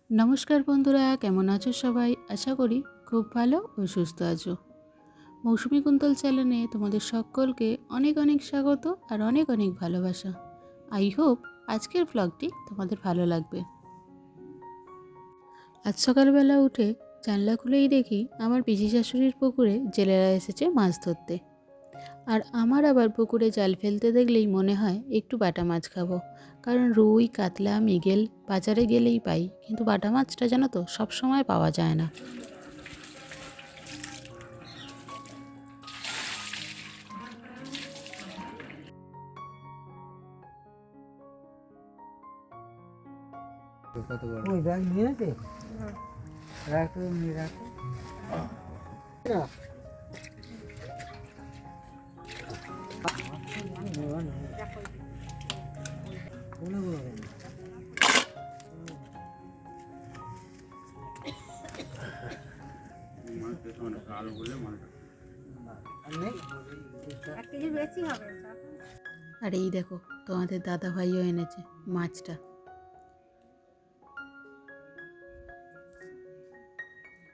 নমস্কার বন্ধুরা, কেমন আছো সবাই? আশা করি খুব ভালো ও সুস্থ আছো। মৌসুমী কুন্তল চ্যানেলে তোমাদের সকলকে অনেক অনেক স্বাগত আর অনেক অনেক ভালোবাসা। আই হোপ আজকের ব্লগটি তোমাদের ভালো লাগবে। আজ সকালবেলা উঠে জানলা খুলেই দেখি আমার পিসি শাশুড়ির পুকুরে জেলেরা এসেছে মাছ ধরতে। আর আমার আবার পুকুরে জাল ফেলতে দেখলেই মনে হয় একটু বাটা মাছ খাবো, কারণ রুই, কাতলা, মৃগেল বাজারে গেলেই পাই, কিন্তু বাটা মাছটা জানো তো সব সময় পাওয়া যায় না। কত বড় ওই ব্যাগ নিয়ে আছে রাখো নিয়ে রাখো আর এই দেখো তোমাদের দাদা ভাইও এনেছে মাছটা।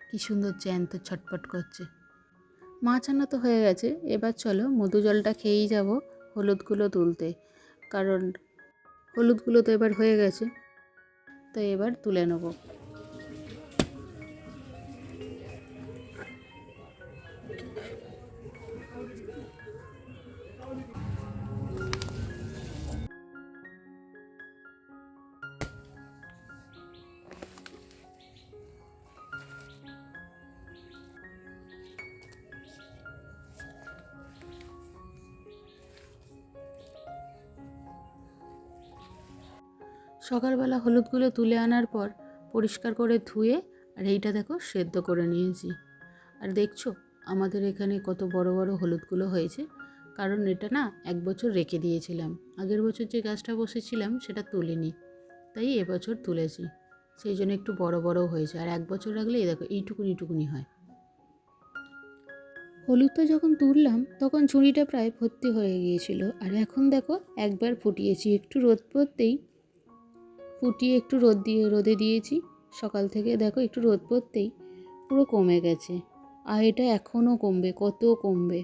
কি সুন্দর জ্যান্ত ছটপট করছে। মাছ আনা তো হয়ে গেছে, এবার চলো মধু জলটা খেয়েই যাব হলুদগুলো তুলতে, কারণ হলুদগুলো তো এবার হয়ে গেছে, তো এবার তুলে নেবো। সকালবেলা হলুদগুলো তুলে আনার পর পরিষ্কার করে ধুয়ে আর এইটা দেখো সেদ্ধ করে নিয়েছি। আর দেখছো আমাদের এখানে কত বড় বড় হলুদগুলো হয়েছে, কারণ এটা না 1 বছর রেখে দিয়েছিলাম। আগের বছর যে গাছটা বসেছিলাম সেটা তুলিনি, তাই এবছর তুলেছি, সেই জন্য একটু বড় বড় হয়েছে। আর 1 বছর রাখলে এই দেখো এইটুকুনি হয়। হলুদটা যখন তুললাম তখন ঝুড়িটা প্রায় ভর্তি হয়ে গিয়েছিল, আর এখন দেখো একবার ফুটিয়েছি, একটু রোদ পড়তেই ফুটিয়ে একটু রোদে দিয়েছি। সকাল থেকে দেখো একটু রোদ পড়তেই পুরো কমে গেছে, আর এটা এখনও কমবে, কত কমবে।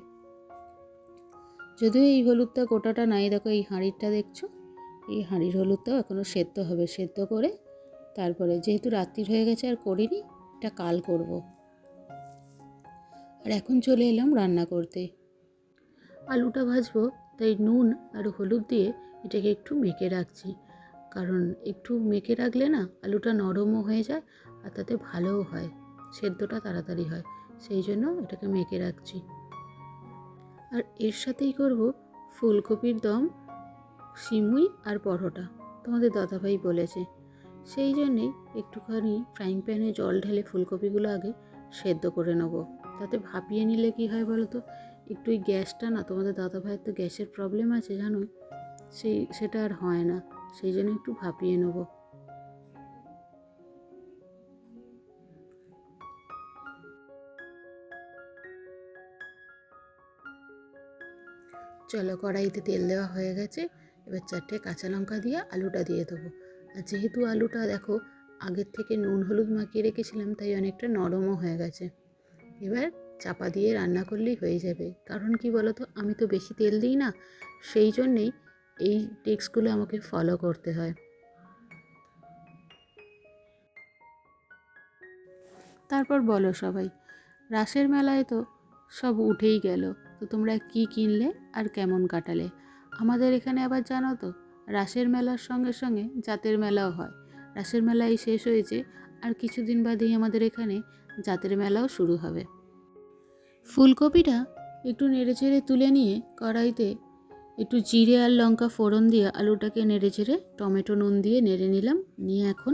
যদিও এই হলুদটা গোটাটা নাই, দেখো এই হাঁড়িটা দেখছো, এই হাঁড়ির হলুদটাও এখনও সেদ্ধ হবে। সেদ্ধ করে তারপরে, যেহেতু রাত্রির হয়ে গেছে আর করিনি, এটা কাল করব। আর এখন চলে এলাম রান্না করতে। আলুটা ভাজবো, তাই নুন আর হলুদ দিয়ে এটাকে একটু মেখে রাখছি, কারণ একটু মেখে রাখলে না আলুটা নরমও হয়ে যায় আর তাতে ভালোও হয়, সেদ্ধটা তাড়াতাড়ি হয়, সেই জন্য এটাকে মেখে রাখছি। আর এর সাথেই করব ফুলকপির দম, সিমুই আর পরোটা, তোমাদের দাদাভাই বলেছে। সেই জন্যেই একটুখানি ফ্রাইং প্যানে জল ঢেলে ফুলকপিগুলো আগে সেদ্ধ করে নেব। তাতে ভাপিয়ে নিলে কি হয় বলো তো, একটু ওই গ্যাসটা না, তোমাদের দাদাভাইয়ের তো গ্যাসের প্রবলেম আছে জানোই, সেটা আর হয় না, সেই জন্য একটু ভাপিয়ে নেব। চলো, কড়াইতে তেল দেওয়া হয়ে গেছে, এবার 4টে কাঁচা লঙ্কা দিয়ে আলুটা দিয়ে দেবো। আর যেহেতু আলুটা দেখো আগের থেকে নুন হলুদ মাখিয়ে রেখেছিলাম, তাই অনেকটা নরমও হয়ে গেছে। এবার চাপা দিয়ে রান্না করলেই হয়ে যাবে, কারণ কি বলো তো, আমি তো বেশি তেল দিই না, সেই জন্যেই এই টিপসগুলো আমাকে ফলো করতে হয়। তারপর বলো সবাই, রাসের মেলায় তো সব উঠেই গেল, তো তোমরা কি কিনলে আর কেমন কাটালে? আমাদের এখানে আবার জানো তো, রাসের মেলার সঙ্গে সঙ্গে জাতের মেলাও হয়। রাসের মেলাই শেষ হয়েছে, আর কিছুদিন বাদেই আমাদের এখানে জাতের মেলাও শুরু হবে। ফুলকপিটা একটু নেড়েচেড়ে তুলে নিয়ে কড়াইতে একটু জিরে আর লঙ্কা ফোড়ন দিয়ে আলুটাকে নেড়েচেড়ে টমেটো নুন দিয়ে নেড়ে নিলাম। নিয়ে এখন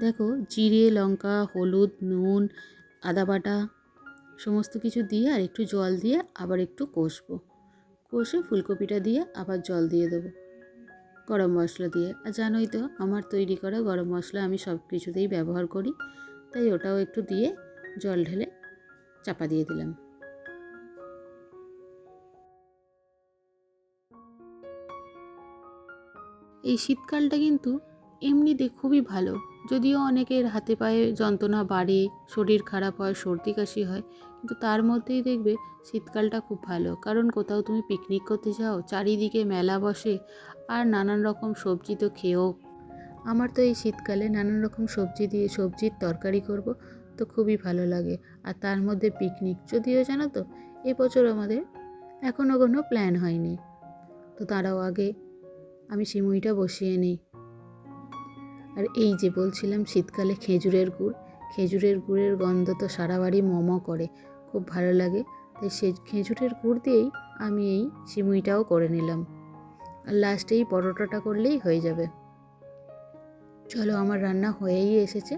দেখো জিরে, লঙ্কা, হলুদ, নুন, আদা বাটা সমস্ত কিছু দিয়ে আর একটু জল দিয়ে আবার একটু কষবো। কষে ফুলকপিটা দিয়ে আবার জল দিয়ে দেবো, গরম মশলা দিয়ে। আর জানোই তো আমার তৈরি করা গরম মশলা আমি সব কিছুতেই ব্যবহার করি, তাই ওটাও একটু দিয়ে জল ঢেলে চাপা দিয়ে দিলাম। এই শীতকালটা কিন্তু এমনিতে খুবই ভালো, যদিও অনেকের হাতে পায়ে যন্ত্রণা বাড়ে, শরীর খারাপ হয়, সর্দি কাশি হয়, কিন্তু তার মধ্যেই দেখবে শীতকালটা খুব ভালো। কারণ কোথাও তুমি পিকনিক করতে যাও, চারিদিকে মেলা বসে, আর নানান রকম সবজি তো খেয়েও। আমার তো এই শীতকালে নানান রকম সবজি দিয়ে সবজির তরকারি করব, তো খুবই ভালো লাগে। আর তার মধ্যে পিকনিক, যদিও জানো তো এবছর আমাদের এখনও কোনো প্ল্যান হয়নি। তো তারাও আগে আমি সিমুইটা বসিয়ে নিই। আর এই যে বলছিলাম শীতকালে খেজুরের গুড়ের গন্ধ তো সারা বাড়ি মম করে, খুব ভালো লাগে। তাই সে খেজুরের গুড় দিয়েই আমি এই সিমুইটাও করে নিলাম। আর লাস্টে এই পরোটাটা করলেই হয়ে যাবে। চলো, আমার রান্না হয়েই এসেছে,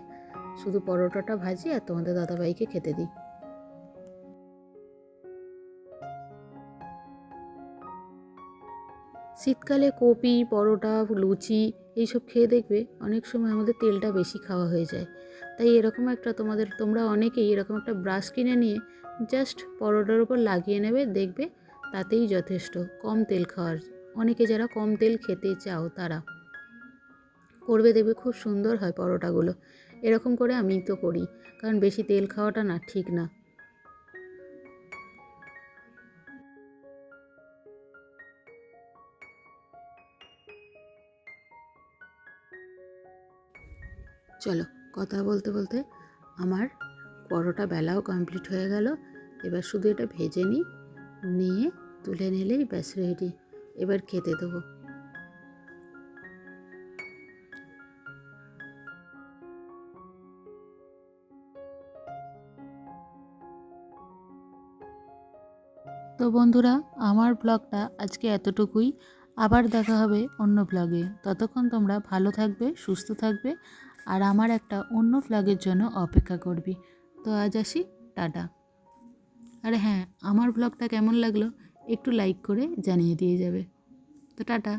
শুধু পরোটাটা ভাজি আর তোমাদের দাদাভাইকে খেতে দিই। শীতকালে কপি, পরোটা, লুচি এইসব খেয়ে দেখবে অনেক সময় আমাদের তেলটা বেশি খাওয়া হয়ে যায়। তাই এরকম একটা তোমরা অনেকেই এরকম একটা ব্রাশ কিনে নিয়ে জাস্ট পরোটার উপর লাগিয়ে নেবে, দেখবে তাতেই যথেষ্ট কম তেল খাওয়ার। অনেকে যারা কম তেল খেতে চাও তারা করবে, দেখবে খুব সুন্দর হয় পরোটাগুলো। এরকম করে আমি তো করি, কারণ বেশি তেল খাওয়াটা না ঠিক না। চলো, কথা বলতে বলতে আমার পরোটা বেলাও কমপ্লিট হয়ে গেল। এবার শুধু এটা ভেজে নিয়ে তুলে নিলেই ব্যাস রেডি। এবার খেতে দেবো। তো বন্ধুরা, আমার ব্লগটা আজকে এতটুকুই। আবার দেখা হবে অন্য ব্লগে। ততক্ষণ তোমরা ভালো থাকবে, সুস্থ থাকবে, আর আমার একটা অন্য ব্লগের জন্য অপেক্ষা করবি। তো আজ আসি, টাটা। আর হ্যাঁ, আমার ব্লগটা কেমন লাগলো একটু লাইক করে জানিয়ে দিয়ে যাবে। তো টাটা।